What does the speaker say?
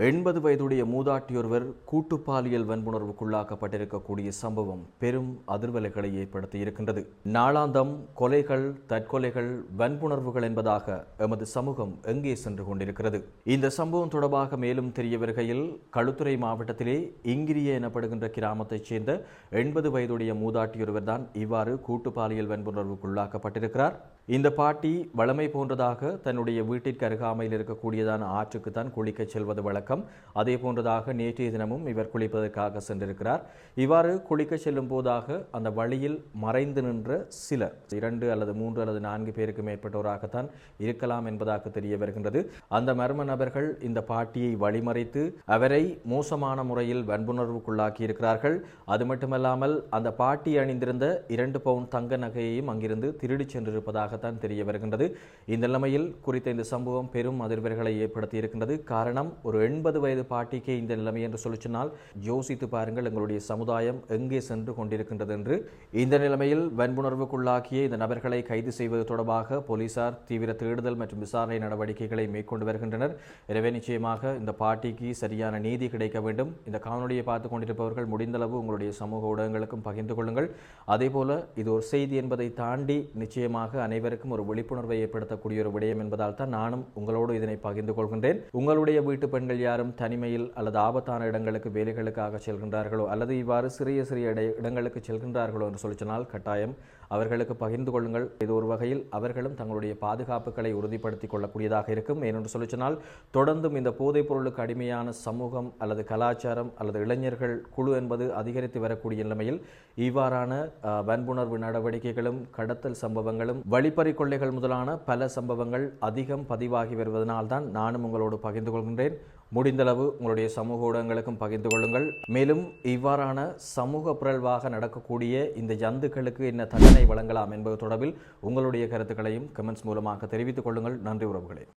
80 வயதுடைய மூதாட்டியொருவர் கூட்டு பாலியல் வன்புணர்வுக்குள்ளாக்கப்பட்டிருக்கக்கூடிய சம்பவம் பெரும் அதிர்வலைகளை ஏற்படுத்தி இருக்கின்றது. நாளாந்தம் கொலைகள், தற்கொலைகள், வன்புணர்வுகள் என்பதாக எமது சமூகம் எங்கே சென்று கொண்டிருக்கிறது? இந்த சம்பவம் தொடர்பாக மேலும் தெரிய வருகையில், களுத்துறை மாவட்டத்திலே இங்கிரிய எனப்படுகின்ற கிராமத்தைச் சேர்ந்த 80 வயதுடைய மூதாட்டியொருவர் தான் இவ்வாறு கூட்டு பாலியல் வன்புணர்வுக்குள்ளாக்கப்பட்டிருக்கிறார். இந்த பாட்டி வளமை போன்றதாக தன்னுடைய வீட்டிற்கு அருகாமையில் இருக்கக்கூடியதான ஆற்றுக்குத்தான் குளிக்க செல்வது வழக்கம். அதே போன்றதாக நேற்றைய தினமும் இவர் குளிப்பதற்காக சென்றிருக்கிறார். இவ்வாறு குளிக்க செல்லும் போதாக அந்த வழியில் மறைந்து நின்ற சிலர் 2 அல்லது 3 அல்லது 4 பேருக்கு மேற்பட்டோராகத்தான் இருக்கலாம் என்பதாக தெரிய வருகின்றது. அந்த மர்ம நபர்கள் இந்த பாட்டியை வழிமறைத்து அவரை மோசமான முறையில் வன்புணர்வுக்குள்ளாக்கி இருக்கிறார்கள். அது மட்டுமல்லாமல் அந்த பாட்டி அணிந்திருந்த 2 பவுன் தங்க நகையையும் அங்கிருந்து திருடிச் சென்றிருப்பதாக தெரிய வருகின்றது. இந்த நிலைமையில் குறித்த இந்த சம்பவம் பெரும் அதிர்வலைகளை ஏற்படுத்தி இருக்கின்றது. காரணம், ஒரு 80 வயது பாட்டிக்கு இந்த நிலைமை என்று சொல்லி சொன்னால் யோசித்து பாருங்கள், எங்களுடைய சமுதாயம் எங்கே சென்று கொண்டிருக்கின்றது என்று. இந்த நிலைமையில் வன்புணர்வுக்குள்ளாக்கிய இந்த நபர்களை கைது செய்வது தொடர்பாக போலீசார் தீவிர தேடுதல் மற்றும் விசாரணை நடவடிக்கைகளை மேற்கொண்டு வருகின்றனர். எனவே நிச்சயமாக இந்த பாட்டிக்கு சரியான நீதி கிடைக்க வேண்டும். இந்த காணொலியை பார்த்துக் கொண்டிருப்பவர்கள் முடிந்தளவு உங்களுடைய சமூக ஊடகங்களுக்கும் பகிர்ந்து கொள்ளுங்கள். அதேபோல இது ஒரு செய்தி என்பதை தாண்டி நிச்சயமாக அனைவருக்கும் ஒரு விழிப்புணர்வை ஏற்படுத்தக்கூடிய ஒரு விடயம் என்பதால் தான் நானும் உங்களோடு இதனை பகிர்ந்து கொள்கின்றேன். உங்களுடைய வீட்டு பெண்கள் யாரும் தனிமையில் அல்லது ஆபத்தான இடங்களுக்கு வேலைகளுக்காக செல்கின்றார்களோ அல்லது இவ்வாறு சிறிய இடங்களுக்கு செல்கின்றார்களோ என்று சொல்லி சொன்னால் கட்டாயம் அவர்களுக்கு பகிர்ந்து கொள்ளுங்கள். இது ஒரு வகையில் அவர்களும் தங்களுடைய பாதுகாப்புகளை உறுதிப்படுத்திக் கொள்ளக்கூடியதாக இருக்கும். ஏனென்று சொல்லி சொன்னால் தொடர்ந்தும் இந்த போதைப் பொருளுக்கு அடிமையான சமூகம் அல்லது கலாச்சாரம் அல்லது இளைஞர்கள் குழு என்பது அதிகரித்து வரக்கூடிய நிலைமையில் இவ்வாறான வன்புணர்வு நடவடிக்கைகளும் கடத்தல் சம்பவங்களும் வழிப்பறி கொள்ளைகள் முதலான பல சம்பவங்கள் அதிகம் பதிவாகி வருவதனால் தான் நானும் உங்களோடு பகிர்ந்து கொள்கின்றேன். முடிந்தளவு உங்களுடைய சமூக ஊடகங்களுக்கும் பகிர்ந்து கொள்ளுங்கள். மேலும் இவ்வாறான சமூக பிறழ்வாக நடக்கக்கூடிய இந்த ஜந்துக்களுக்கு என்ன தண்டனை வழங்கலாம் என்பது தொடர்பில் உங்களுடைய கருத்துக்களையும் கமெண்ட்ஸ் மூலமாக தெரிவித்துக் கொள்ளுங்கள். நன்றி உறவுகளே.